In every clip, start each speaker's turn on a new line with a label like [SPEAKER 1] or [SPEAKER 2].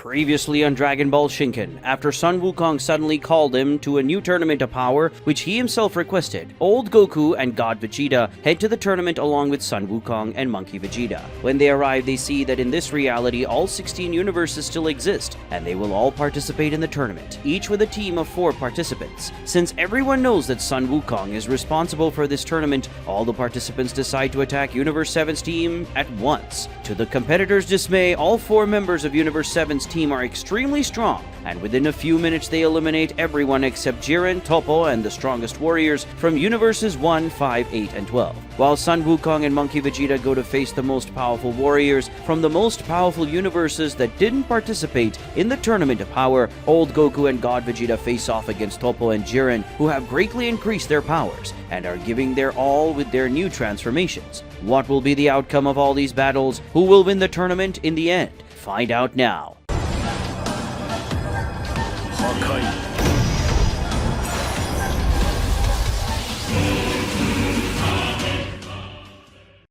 [SPEAKER 1] Previously on Dragon Ball Shinken, after Son Wukong suddenly called him to a new tournament of power, which he himself requested, old Goku and God Vegeta head to the tournament along with Son Wukong and Monkey Vegeta. When they arrive, they see that in this reality, all 16 universes still exist, and they will all participate in the tournament, each with a team of 4 participants. Since everyone knows that Son Wukong is responsible for this tournament, all the participants decide to attack Universe 7's team at once. To the competitors' dismay, all 4 members of Universe 7's team are extremely strong, and within a few minutes they eliminate everyone except Jiren, Toppo, and the strongest warriors from Universes 1, 5, 8, and 12. While Son Wukong and Monkey Vegeta go to face the most powerful warriors from the most powerful universes that didn't participate in the Tournament of Power, old Goku and God Vegeta face off against Toppo and Jiren, who have greatly increased their powers and are giving their all with their new transformations. What will be the outcome of all these battles? Who will win the tournament in the end? Find out now.
[SPEAKER 2] Hakai.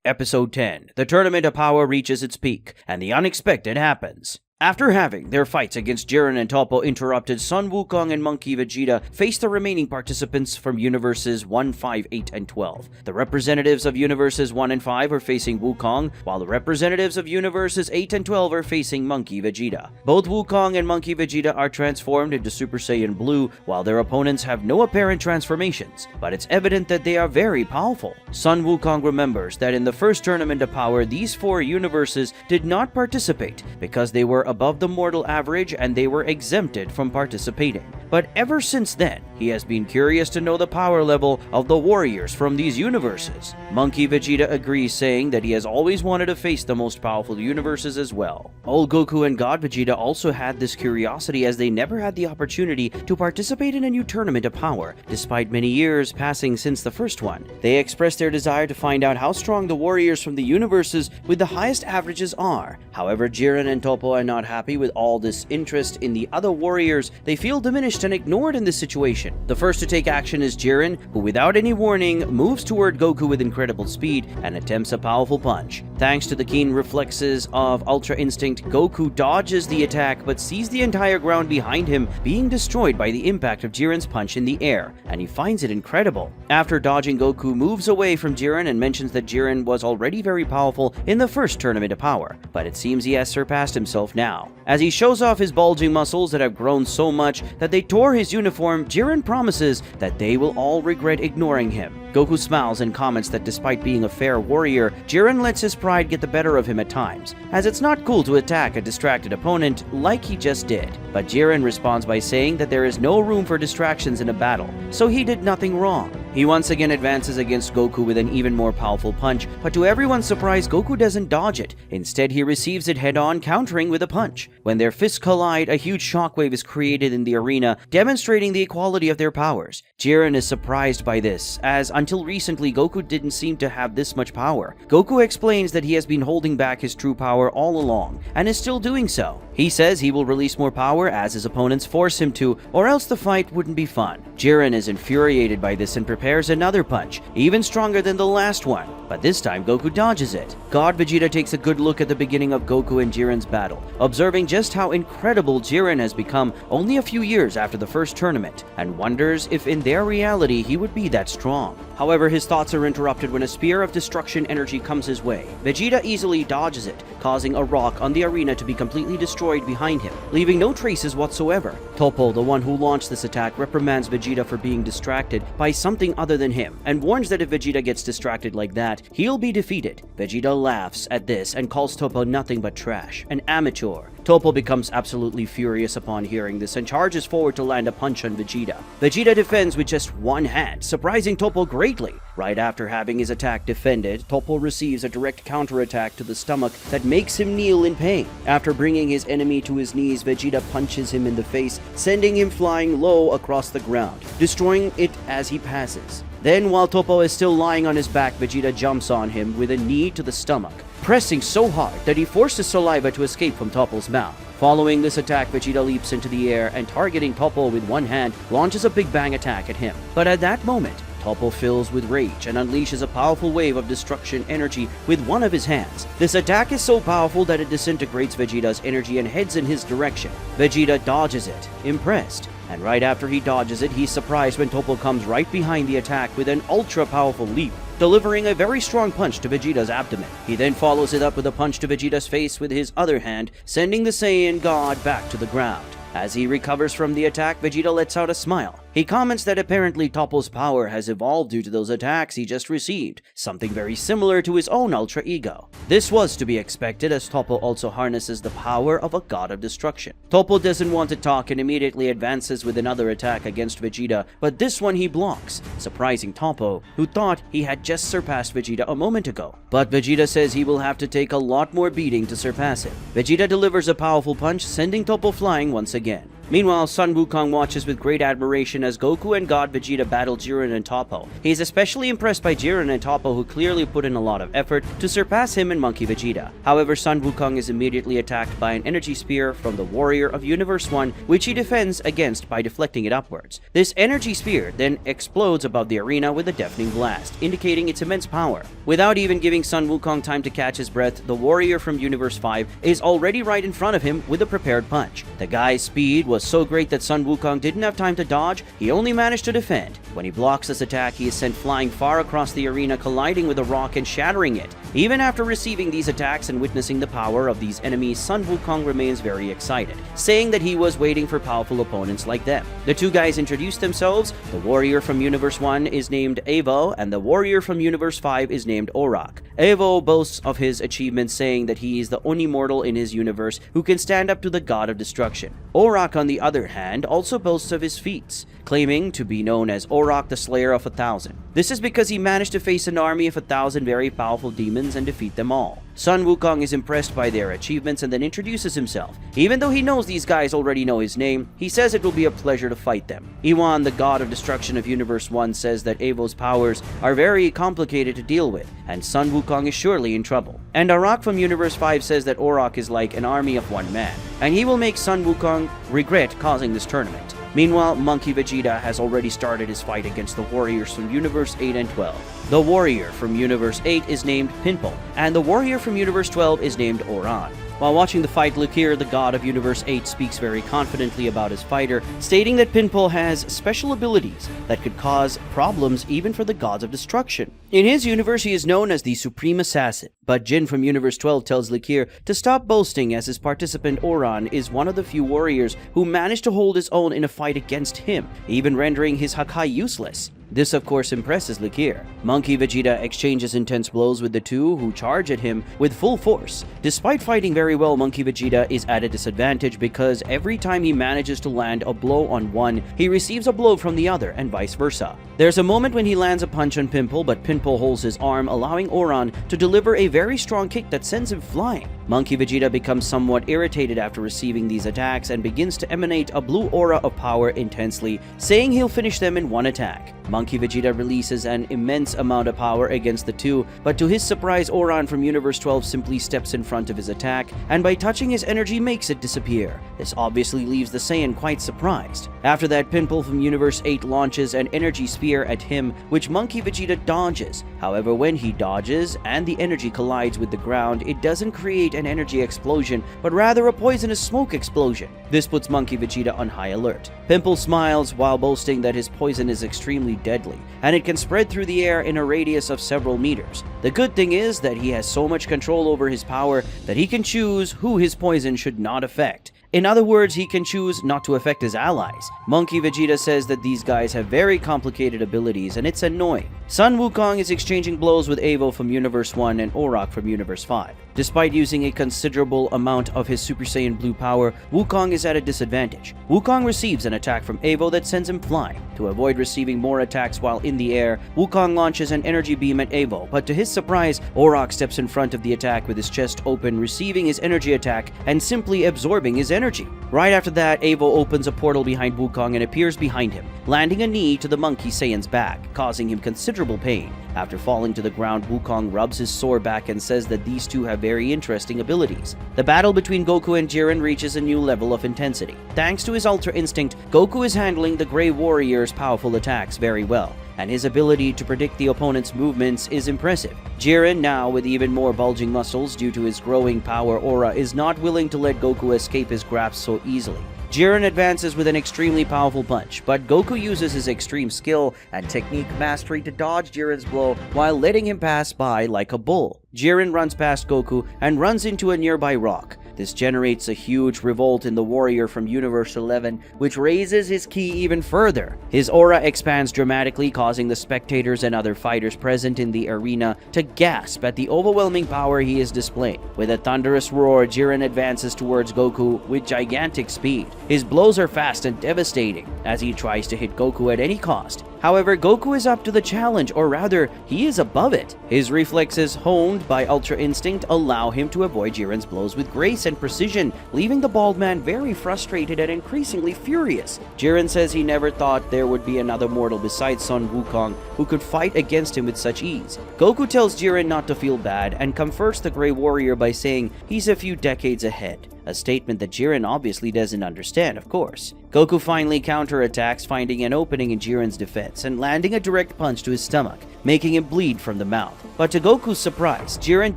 [SPEAKER 1] Episode 10. The Tournament of Power reaches its peak, and the unexpected happens. After having their fights against Jiren and Toppo interrupted, Son Wukong and Monkey Vegeta face the remaining participants from Universes 1, 5, 8, and 12. The representatives of Universes 1 and 5 are facing Wukong, while the representatives of Universes 8 and 12 are facing Monkey Vegeta. Both Wukong and Monkey Vegeta are transformed into Super Saiyan Blue, while their opponents have no apparent transformations, but it's evident that they are very powerful. Son Wukong remembers that in the first Tournament of Power, these 4 universes did not participate because they were above the mortal average and they were exempted from participating. But ever since then, he has been curious to know the power level of the warriors from these universes. Monkey Vegeta agrees, saying that he has always wanted to face the most powerful universes as well. Old Goku and God Vegeta also had this curiosity as they never had the opportunity to participate in a new Tournament of Power, despite many years passing since the first one. They expressed their desire to find out how strong the warriors from the universes with the highest averages are. However, Jiren and Toppo are not happy with all this interest in the other warriors. They feel diminished and ignored in this situation. The first to take action is Jiren, who without any warning moves toward Goku with incredible speed and attempts a powerful punch. Thanks to the keen reflexes of Ultra Instinct, Goku dodges the attack but sees the entire ground behind him being destroyed by the impact of Jiren's punch in the air, and he finds it incredible. After dodging, Goku moves away from Jiren and mentions that Jiren was already very powerful in the first Tournament of Power, but it seems he has surpassed himself now. As he shows off his bulging muscles that have grown so much that they tore his uniform, Jiren promises that they will all regret ignoring him. Goku smiles and comments that despite being a fair warrior, Jiren lets his pride get the better of him at times, as it's not cool to attack a distracted opponent like he just did. But Jiren responds by saying that there is no room for distractions in a battle, so he did nothing wrong. He once again advances against Goku with an even more powerful punch, but to everyone's surprise, Goku doesn't dodge it. Instead, he receives it head-on, countering with a punch. When their fists collide, a huge shockwave is created in the arena, demonstrating the equality of their powers. Jiren is surprised by this, as until recently, Goku didn't seem to have this much power. Goku explains that he has been holding back his true power all along, and is still doing so. He says he will release more power as his opponents force him to, or else the fight wouldn't be fun. Jiren is infuriated by this and prepares another punch, even stronger than the last one, but this time Goku dodges it. God Vegeta takes a good look at the beginning of Goku and Jiren's battle, observing just how incredible Jiren has become only a few years after the first tournament, and wonders if in their reality he would be that strong. However, his thoughts are interrupted when a spear of destruction energy comes his way. Vegeta easily dodges it, causing a rock on the arena to be completely destroyed behind him, leaving no traces whatsoever. Toppo, the one who launched this attack, reprimands Vegeta for being distracted by something other than him, and warns that if Vegeta gets distracted like that, he'll be defeated. Vegeta laughs at this and calls Toppo nothing but trash, an amateur. Toppo becomes absolutely furious upon hearing this and charges forward to land a punch on Vegeta. Vegeta defends with just one hand, surprising Toppo greatly. Right after having his attack defended, Toppo receives a direct counterattack to the stomach that makes him kneel in pain. After bringing his enemy to his knees, Vegeta punches him in the face, sending him flying low across the ground, destroying it as he passes. Then, while Toppo is still lying on his back, Vegeta jumps on him with a knee to the stomach, pressing so hard that he forces saliva to escape from Toppo's mouth. Following this attack, Vegeta leaps into the air and, targeting Toppo with one hand, launches a Big Bang attack at him. But at that moment, Toppo fills with rage and unleashes a powerful wave of destruction energy with one of his hands. This attack is so powerful that it disintegrates Vegeta's energy and heads in his direction. Vegeta dodges it, impressed. And right after he dodges it, he's surprised when Toppo comes right behind the attack with an ultra-powerful leap, delivering a very strong punch to Vegeta's abdomen. He then follows it up with a punch to Vegeta's face with his other hand, sending the Saiyan God back to the ground. As he recovers from the attack, Vegeta lets out a smile. He comments that apparently Toppo's power has evolved due to those attacks he just received, something very similar to his own Ultra Ego. This was to be expected as Toppo also harnesses the power of a god of destruction. Toppo doesn't want to talk and immediately advances with another attack against Vegeta, but this one he blocks, surprising Toppo, who thought he had just surpassed Vegeta a moment ago. But Vegeta says he will have to take a lot more beating to surpass him. Vegeta delivers a powerful punch, sending Toppo flying once again. Meanwhile, Son Wukong watches with great admiration as Goku and God Vegeta battle Jiren and Toppo. He is especially impressed by Jiren and Toppo, who clearly put in a lot of effort to surpass him and Monkey Vegeta. However, Son Wukong is immediately attacked by an energy spear from the warrior of Universe 1, which he defends against by deflecting it upwards. This energy spear then explodes above the arena with a deafening blast, indicating its immense power. Without even giving Son Wukong time to catch his breath, the warrior from Universe 5 is already right in front of him with a prepared punch. The guy's speed was so great that Son Wukong didn't have time to dodge, he only managed to defend. When he blocks this attack, he is sent flying far across the arena, colliding with a rock and shattering it. Even after receiving these attacks and witnessing the power of these enemies, Son Wukong remains very excited, saying that he was waiting for powerful opponents like them. The two guys introduce themselves. The warrior from Universe 1 is named Evo, and the warrior from Universe 5 is named Orak. Evo boasts of his achievements, saying that he is the only mortal in his universe who can stand up to the god of destruction. Orak, on the other hand, also boasts of his feats, claiming to be known as Orak the Slayer of 1,000. This is because he managed to face an army of 1,000 very powerful demons and defeat them all. Son Wukong is impressed by their achievements and then introduces himself. Even though he knows these guys already know his name, he says it will be a pleasure to fight them. Iwan, the god of destruction of Universe 1, says that Evo's powers are very complicated to deal with, and Son Wukong is surely in trouble. And Orak from Universe 5 says that Orak is like an army of one man, and he will make Son Wukong regret causing this tournament. Meanwhile, Monkey Vegeta has already started his fight against the warriors from Universe 8 and 12. The warrior from Universe 8 is named Pinpo, and the warrior from Universe 12 is named Oran. While watching the fight, Lukir, the god of Universe 8, speaks very confidently about his fighter, stating that Pinpo has special abilities that could cause problems even for the gods of destruction. In his universe, he is known as the Supreme Assassin, but Jin from Universe 12 tells Lukir to stop boasting, as his participant Oran is one of the few warriors who managed to hold his own in a fight against him, even rendering his Hakai useless. This of course impresses Lukir. Monkey Vegeta exchanges intense blows with the two, who charge at him with full force. Despite fighting very well, Monkey Vegeta is at a disadvantage because every time he manages to land a blow on one, he receives a blow from the other, and vice versa. There's a moment when he lands a punch on Pimple, but Pimple holds his arm, allowing Oran to deliver a very strong kick that sends him flying. Monkey Vegeta becomes somewhat irritated after receiving these attacks and begins to emanate a blue aura of power intensely, saying he'll finish them in one attack. Monkey Vegeta releases an immense amount of power against the two, but to his surprise, Oran from Universe 12 simply steps in front of his attack, and by touching his energy makes it disappear. This obviously leaves the Saiyan quite surprised. After that, Pimple from Universe 8 launches an energy spear at him, which Monkey Vegeta dodges. However, when he dodges and the energy collides with the ground, it doesn't create an energy explosion, but rather a poisonous smoke explosion. This puts Monkey Vegeta on high alert. Pimple smiles while boasting that his poison is extremely deadly, and it can spread through the air in a radius of several meters. The good thing is that he has so much control over his power that he can choose who his poison should not affect. In other words, he can choose not to affect his allies. Monkey Vegeta says that these guys have very complicated abilities, and it's annoying. Son Wukong is exchanging blows with Evo from Universe 1 and Orak from Universe 5. Despite using a considerable amount of his Super Saiyan Blue power, Wukong is at a disadvantage. Wukong receives an attack from Evo that sends him flying. To avoid receiving more attacks while in the air, Wukong launches an energy beam at Evo, but to his surprise, Orak steps in front of the attack with his chest open, receiving his energy attack and simply absorbing his energy. Right after that, Evo opens a portal behind Wukong and appears behind him, landing a knee to the Monkey Saiyan's back, causing him considerable pain. After falling to the ground, Wukong rubs his sore back and says that these two have very interesting abilities. The battle between Goku and Jiren reaches a new level of intensity. Thanks to his Ultra Instinct, Goku is handling the Grey Warrior's powerful attacks very well, and his ability to predict the opponent's movements is impressive. Jiren, now with even more bulging muscles due to his growing power aura, is not willing to let Goku escape his grasp so easily. Jiren advances with an extremely powerful punch, but Goku uses his extreme skill and technique mastery to dodge Jiren's blow while letting him pass by like a bull. Jiren runs past Goku and runs into a nearby rock. This generates a huge revolt in the warrior from Universe 11, which raises his ki even further. His aura expands dramatically, causing the spectators and other fighters present in the arena to gasp at the overwhelming power he is displaying. With a thunderous roar, Jiren advances towards Goku with gigantic speed. His blows are fast and devastating, as he tries to hit Goku at any cost. However, Goku is up to the challenge, or rather, he is above it. His reflexes, honed by Ultra Instinct, allow him to avoid Jiren's blows with grace and precision, leaving the bald man very frustrated and increasingly furious. Jiren says he never thought there would be another mortal besides Son Wukong who could fight against him with such ease. Goku tells Jiren not to feel bad and comforts the Grey Warrior by saying he's a few decades ahead. A statement that Jiren obviously doesn't understand, of course. Goku finally counterattacks, finding an opening in Jiren's defense and landing a direct punch to his stomach, making him bleed from the mouth. But to Goku's surprise, Jiren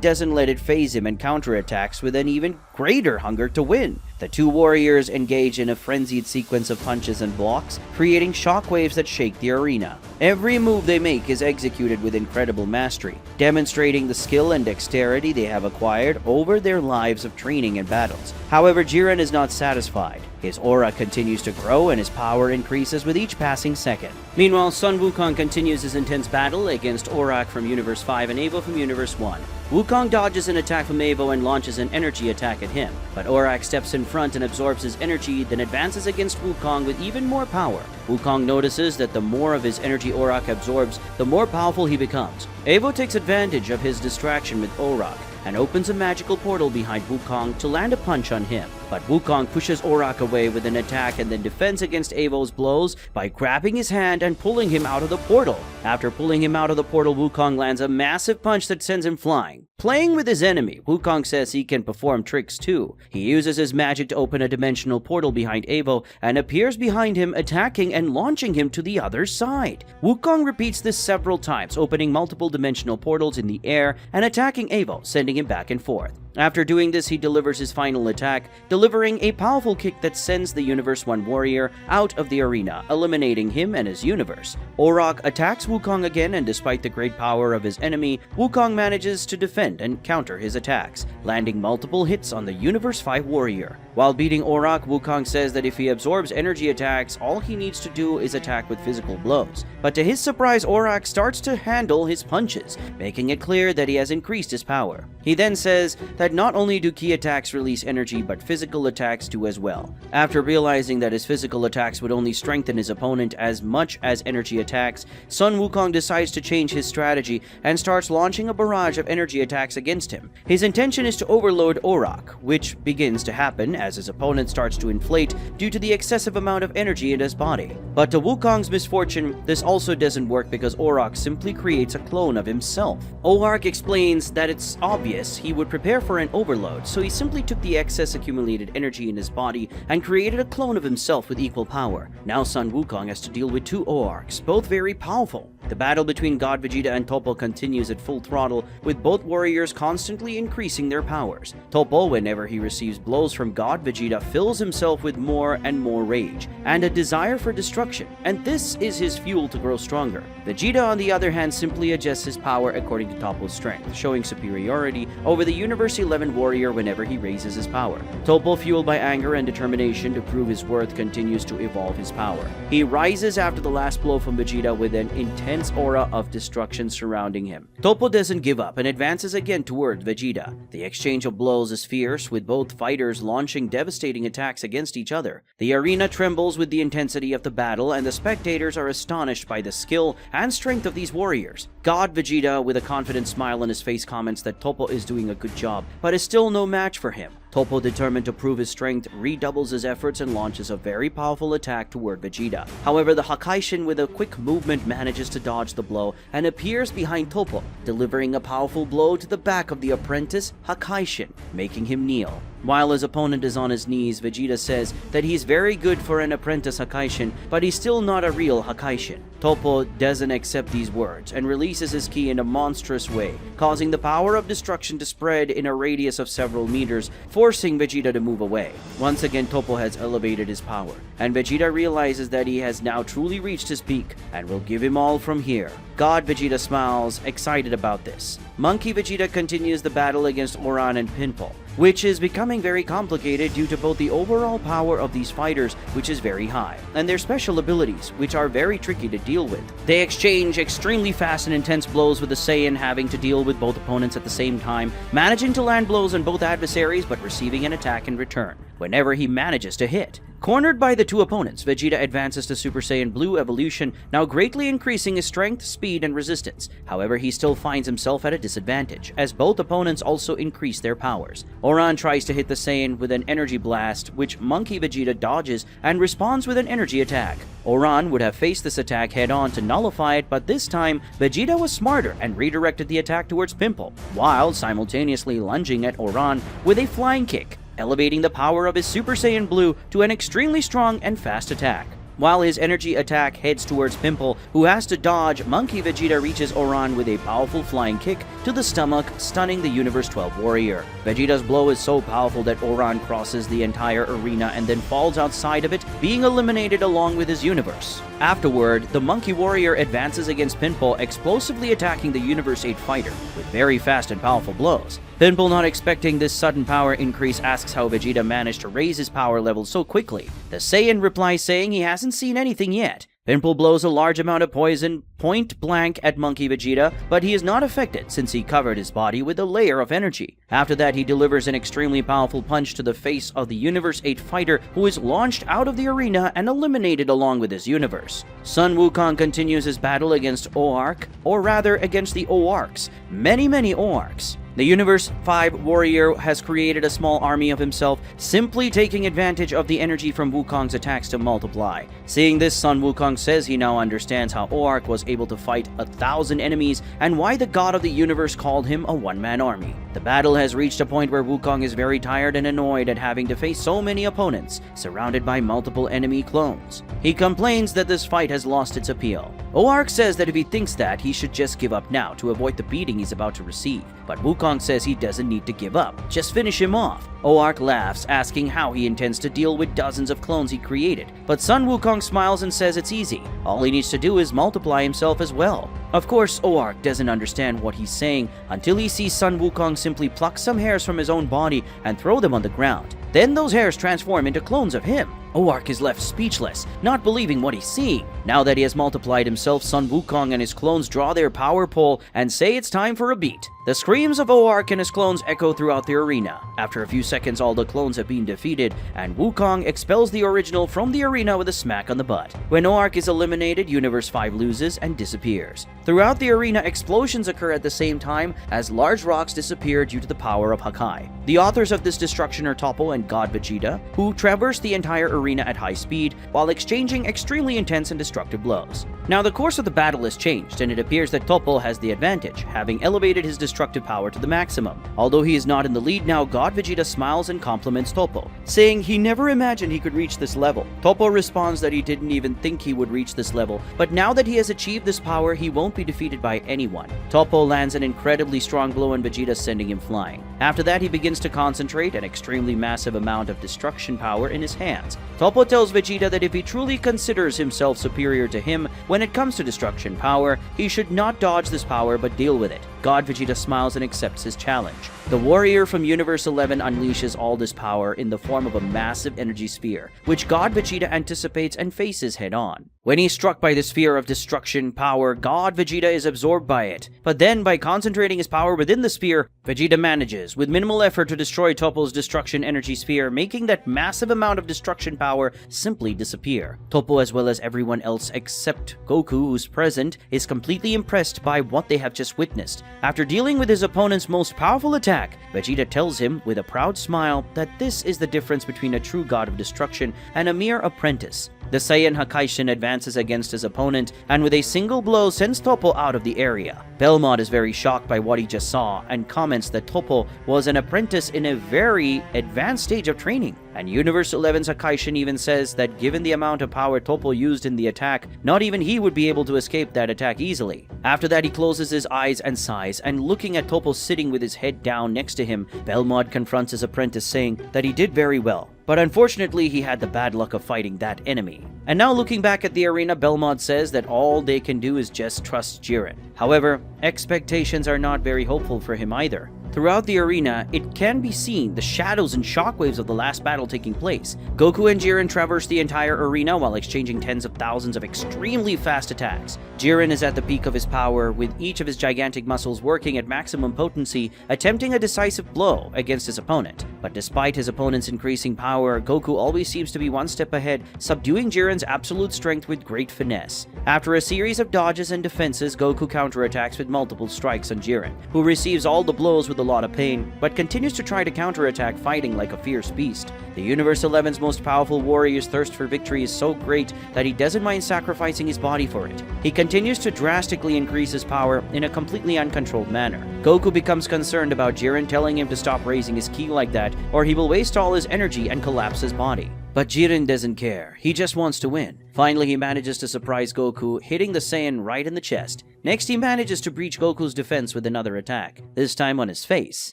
[SPEAKER 1] doesn't let it faze him and counterattacks with an even greater hunger to win. The two warriors engage in a frenzied sequence of punches and blocks, creating shockwaves that shake the arena. Every move they make is executed with incredible mastery, demonstrating the skill and dexterity they have acquired over their lives of training and battles. However, Jiren is not satisfied. His aura continues to grow and his power increases with each passing second. Meanwhile, Son Wukong continues his intense battle against Orak from Universe 5 and Evo from Universe 1. Wukong dodges an attack from Evo and launches an energy attack at him, but Orak steps in front and absorbs his energy, then advances against Wukong with even more power. Wukong notices that the more of his energy Orak absorbs, the more powerful he becomes. Evo takes advantage of his distraction with Orak and opens a magical portal behind Wukong to land a punch on him. But Wukong pushes Orak away with an attack and then defends against Evo's blows by grabbing his hand and pulling him out of the portal. After pulling him out of the portal, Wukong lands a massive punch that sends him flying. Playing with his enemy, Wukong says he can perform tricks too. He uses his magic to open a dimensional portal behind Evo and appears behind him, attacking and launching him to the other side. Wukong repeats this several times, opening multiple dimensional portals in the air and attacking Evo, sending him back and forth. After doing this, he delivers his final attack, delivering a powerful kick that sends the Universe 1 warrior out of the arena, eliminating him and his universe. Orak attacks Wukong again, and despite the great power of his enemy, Wukong manages to defend and counter his attacks, landing multiple hits on the Universe 5 warrior. While beating Orak, Wukong says that if he absorbs energy attacks, all he needs to do is attack with physical blows. But to his surprise, Orak starts to handle his punches, making it clear that he has increased his power. He then says that not only do ki attacks release energy, but physical attacks do as well. After realizing that his physical attacks would only strengthen his opponent as much as energy attacks, Son Wukong decides to change his strategy and starts launching a barrage of energy attacks against him. His intention is to overload Orak, which begins to happen as his opponent starts to inflate due to the excessive amount of energy in his body. But to Wukong's misfortune, this also doesn't work because Orak simply creates a clone of himself. Orak explains that it's obvious he would prepare for an overload, so he simply took the excess accumulated energy in his body and created a clone of himself with equal power. Now Son Wukong has to deal with two Oraks, both very powerful. The battle between God Vegeta and Toppo continues at full throttle, with both warriors constantly increasing their powers. Toppo, whenever he receives blows from God Vegeta, fills himself with more and more rage and a desire for destruction, and this is his fuel to grow stronger. Vegeta, on the other hand, simply adjusts his power according to Toppo's strength, showing superiority over the Universe 11 warrior whenever he raises his power. Toppo, fueled by anger and determination to prove his worth, continues to evolve his power. He rises after the last blow from Vegeta with an intense aura of destruction surrounding him. Toppo doesn't give up and advances again toward Vegeta. The exchange of blows is fierce, with both fighters launching devastating attacks against each other. The arena trembles with the intensity of the battle, and the spectators are astonished by the skill and strength of these warriors. God Vegeta, with a confident smile on his face, comments that Toppo is doing a good job, but is still no match for him. Toppo, determined to prove his strength, redoubles his efforts and launches a very powerful attack toward Vegeta. However, the Hakai with a quick movement manages to dodge the blow and appears behind Toppo, delivering a powerful blow to the back of the apprentice Hakai, making him kneel. While his opponent is on his knees, Vegeta says that he's very good for an apprentice Hakai, but he's still not a real Hakai. Toppo doesn't accept these words and releases his ki in a monstrous way, causing the power of destruction to spread in a radius of several meters, forcing Vegeta to move away. Once again, Toppo has elevated his power, and Vegeta realizes that he has now truly reached his peak and will give him all from here. God Vegeta smiles, excited about this. Monkey Vegeta continues the battle against Oran and Pinpo, which is becoming very complicated due to both the overall power of these fighters, which is very high, and their special abilities, which are very tricky to deal with. They exchange extremely fast and intense blows, with the Saiyan having to deal with both opponents at the same time, managing to land blows on both adversaries but receiving an attack in return whenever he manages to hit. Cornered by the two opponents, Vegeta advances to Super Saiyan Blue evolution, now greatly increasing his strength, speed, and resistance. However, he still finds himself at a disadvantage, as both opponents also increase their powers. Oran tries to hit the Saiyan with an energy blast, which Monkey Vegeta dodges and responds with an energy attack. Oran would have faced this attack head-on to nullify it, but this time, Vegeta was smarter and redirected the attack towards Pimple, while simultaneously lunging at Oran with a flying kick, elevating the power of his Super Saiyan Blue to an extremely strong and fast attack. While his energy attack heads towards Pimple, who has to dodge, Monkey Vegeta reaches Oran with a powerful flying kick to the stomach, stunning the Universe 12 warrior. Vegeta's blow is so powerful that Oran crosses the entire arena and then falls outside of it, being eliminated along with his universe. Afterward, the Monkey Warrior advances against Pimple, explosively attacking the Universe 8 fighter with very fast and powerful blows. Pimple, not expecting this sudden power increase, asks how Vegeta managed to raise his power level so quickly. The Saiyan replies saying he hasn't seen anything yet. Pimple blows a large amount of poison point blank at Monkey Vegeta, but he is not affected since he covered his body with a layer of energy. After that, he delivers an extremely powerful punch to the face of the Universe 8 fighter, who is launched out of the arena and eliminated along with his universe. Sun Wukong continues his battle against Oark, or rather against the Oarks. Many Oarks. The Universe 5 warrior has created a small army of himself, simply taking advantage of the energy from Wukong's attacks to multiply. Seeing this, Sun Wukong says he now understands how Oark was able to fight 1,000 enemies and why the god of the universe called him a one-man army. The battle has reached a point where Wukong is very tired and annoyed at having to face so many opponents, surrounded by multiple enemy clones. He complains that this fight has lost its appeal. Oark says that if he thinks that, he should just give up now to avoid the beating he's about to receive. But Wukong says he doesn't need to give up, just finish him off. Oark laughs, asking how he intends to deal with dozens of clones he created. But Sun Wukong smiles and says it's easy. All he needs to do is multiply himself as well. Of course, Oark doesn't understand what he's saying until he sees Sun Wukong simply pluck some hairs from his own body and throw them on the ground. Then those hairs transform into clones of him. Oark is left speechless, not believing what he's seeing. Now that he has multiplied himself, Sun Wukong and his clones draw their power pole and say it's time for a beat. The screams of Oark and his clones echo throughout the arena. After a few seconds, all the clones have been defeated, and Wukong expels the original from the arena with a smack on the butt. When Oark is eliminated, Universe 5 loses and disappears. Throughout the arena, explosions occur at the same time as large rocks disappear due to the power of Hakai. The authors of this destruction are Toppo and God Vegeta, who traverse the entire arena at high speed while exchanging extremely intense and destructive blows. Now, the course of the battle has changed, and it appears that Toppo has the advantage, having elevated his destructive power to the maximum. Although he is not in the lead now, God Vegeta smiles and compliments Toppo, saying he never imagined he could reach this level. Toppo responds that he didn't even think he would reach this level, but now that he has achieved this power, he won't be defeated by anyone. Toppo lands an incredibly strong blow on Vegeta, sending him flying. After that, he begins to concentrate an extremely massive amount of destruction power in his hands. Toppo tells Vegeta that if he truly considers himself superior to him when it comes to destruction power, he should not dodge this power but deal with it. God Vegeta smiles and accepts his challenge. The warrior from Universe 11 unleashes all this power in the form of a massive energy sphere, which God Vegeta anticipates and faces head-on. When he's struck by the sphere of destruction power, God Vegeta is absorbed by it. But then, by concentrating his power within the sphere, Vegeta manages, with minimal effort, to destroy Toppo's destruction energy sphere, making that massive amount of destruction power simply disappear. Toppo, as well as everyone else except Goku, who's present, is completely impressed by what they have just witnessed. After dealing with his opponent's most powerful attack, Vegeta tells him with a proud smile that this is the difference between a true god of destruction and a mere apprentice. The Saiyan Hakai advances against his opponent and with a single blow sends Toppo out of the area. Belmont is very shocked by what he just saw and comments that Toppo was an apprentice in a very advanced stage of training. And Universe 11's Hakai even says that given the amount of power Toppo used in the attack, not even he would be able to escape that attack easily. After that, he closes his eyes and sighs, and looking at Toppo sitting with his head down next to him, Belmont confronts his apprentice saying that he did very well. But unfortunately, he had the bad luck of fighting that enemy. And now looking back at the arena, Belmont says that all they can do is just trust Jiren. However, expectations are not very hopeful for him either. Throughout the arena, it can be seen the shadows and shockwaves of the last battle taking place. Goku and Jiren traverse the entire arena while exchanging tens of thousands of extremely fast attacks. Jiren is at the peak of his power, with each of his gigantic muscles working at maximum potency, attempting a decisive blow against his opponent. But despite his opponent's increasing power, Goku always seems to be one step ahead, subduing Jiren's absolute strength with great finesse. After a series of dodges and defenses, Goku counterattacks with multiple strikes on Jiren, who receives all the blows with a lot of pain, but continues to try to counterattack, fighting like a fierce beast. The Universe 11's most powerful warrior's thirst for victory is so great that he doesn't mind sacrificing his body for it. He continues to drastically increase his power in a completely uncontrolled manner. Goku becomes concerned about Jiren, telling him to stop raising his ki like that, or he will waste all his energy and collapse his body. But Jiren doesn't care, he just wants to win. Finally, he manages to surprise Goku, hitting the Saiyan right in the chest. Next, he manages to breach Goku's defense with another attack, this time on his face.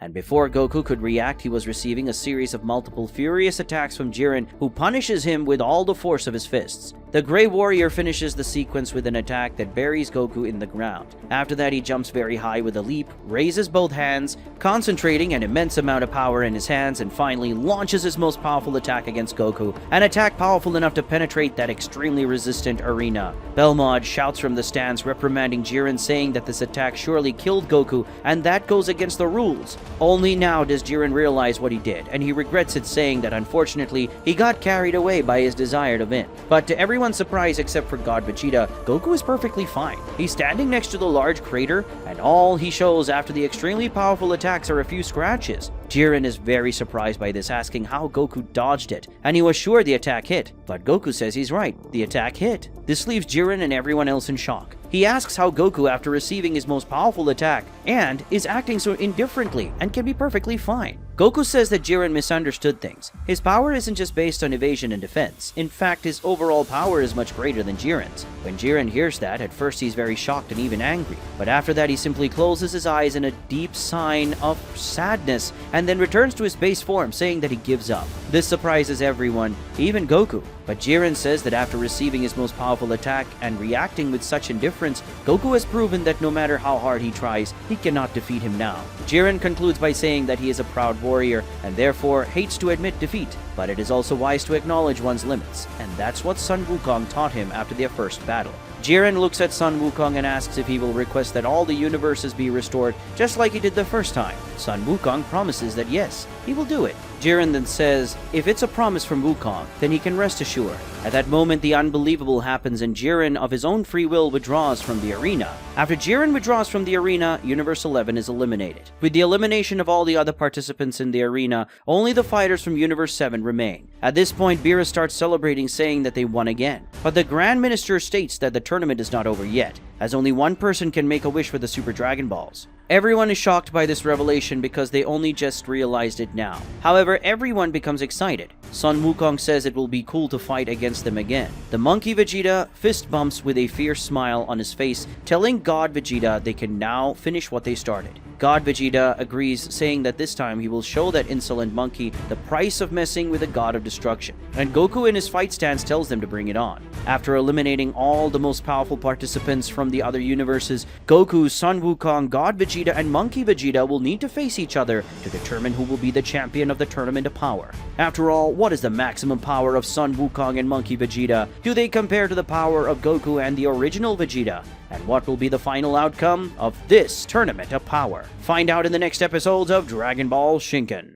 [SPEAKER 1] And before Goku could react, he was receiving a series of multiple furious attacks from Jiren, who punishes him with all the force of his fists. The Grey Warrior finishes the sequence with an attack that buries Goku in the ground. After that, he jumps very high with a leap, raises both hands, concentrating an immense amount of power in his hands, and finally launches his most powerful attack against Goku, an attack powerful enough to penetrate that extremely resistant arena. Belmont shouts from the stands, reprimanding Jiren, saying that this attack surely killed Goku, and that goes against the rules. Only now does Jiren realize what he did, and he regrets it, saying that unfortunately, he got carried away by his desire to win. But to everyone's surprise except for God Vegeta, Goku is perfectly fine. He's standing next to the large crater, and all he shows after the extremely powerful attacks are a few scratches. Jiren is very surprised by this, asking how Goku dodged it, and he was sure the attack hit. But Goku says he's right, the attack hit. This leaves Jiren and everyone else in shock. He asks how Goku, after receiving his most powerful attack, and is acting so indifferently and can be perfectly fine. Goku says that Jiren misunderstood things. His power isn't just based on evasion and defense. In fact, his overall power is much greater than Jiren's. When Jiren hears that, at first he's very shocked and even angry. But after that, he simply closes his eyes in a deep sign of sadness and then returns to his base form, saying that he gives up. This surprises everyone, even Goku. But Jiren says that after receiving his most powerful attack and reacting with such indifference, Goku has proven that no matter how hard he tries, he cannot defeat him now. Jiren concludes by saying that he is a proud warrior and therefore hates to admit defeat, but it is also wise to acknowledge one's limits, and that's what Son Wukong taught him after their first battle. Jiren looks at Son Wukong and asks if he will request that all the universes be restored just like he did the first time. Son Wukong promises that yes, he will do it. Jiren then says, if it's a promise from Wukong, then he can rest assured. At that moment, the unbelievable happens and Jiren, of his own free will, withdraws from the arena. After Jiren withdraws from the arena, Universe 11 is eliminated. With the elimination of all the other participants in the arena, only the fighters from Universe 7 remain. At this point, Beerus starts celebrating, saying that they won again. But the Grand Minister states that the tournament is not over yet, as only one person can make a wish for the Super Dragon Balls. Everyone is shocked by this revelation because they only just realized it now. However, everyone becomes excited. Son Wukong says it will be cool to fight against them again. The monkey Vegeta fist bumps with a fierce smile on his face, telling God Vegeta they can now finish what they started. God Vegeta agrees, saying that this time he will show that insolent monkey the price of messing with a god of destruction. And Goku in his fight stance tells them to bring it on. After eliminating all the most powerful participants from the other universes, Goku, Son Wukong, God Vegeta, and Monkey Vegeta will need to face each other to determine who will be the champion of the Tournament of Power. After all, what is the maximum power of Son Wukong and Monkey Vegeta? Do they compare to the power of Goku and the original Vegeta? And what will be the final outcome of this Tournament of Power? Find out in the next episodes of Dragon Ball Shinken.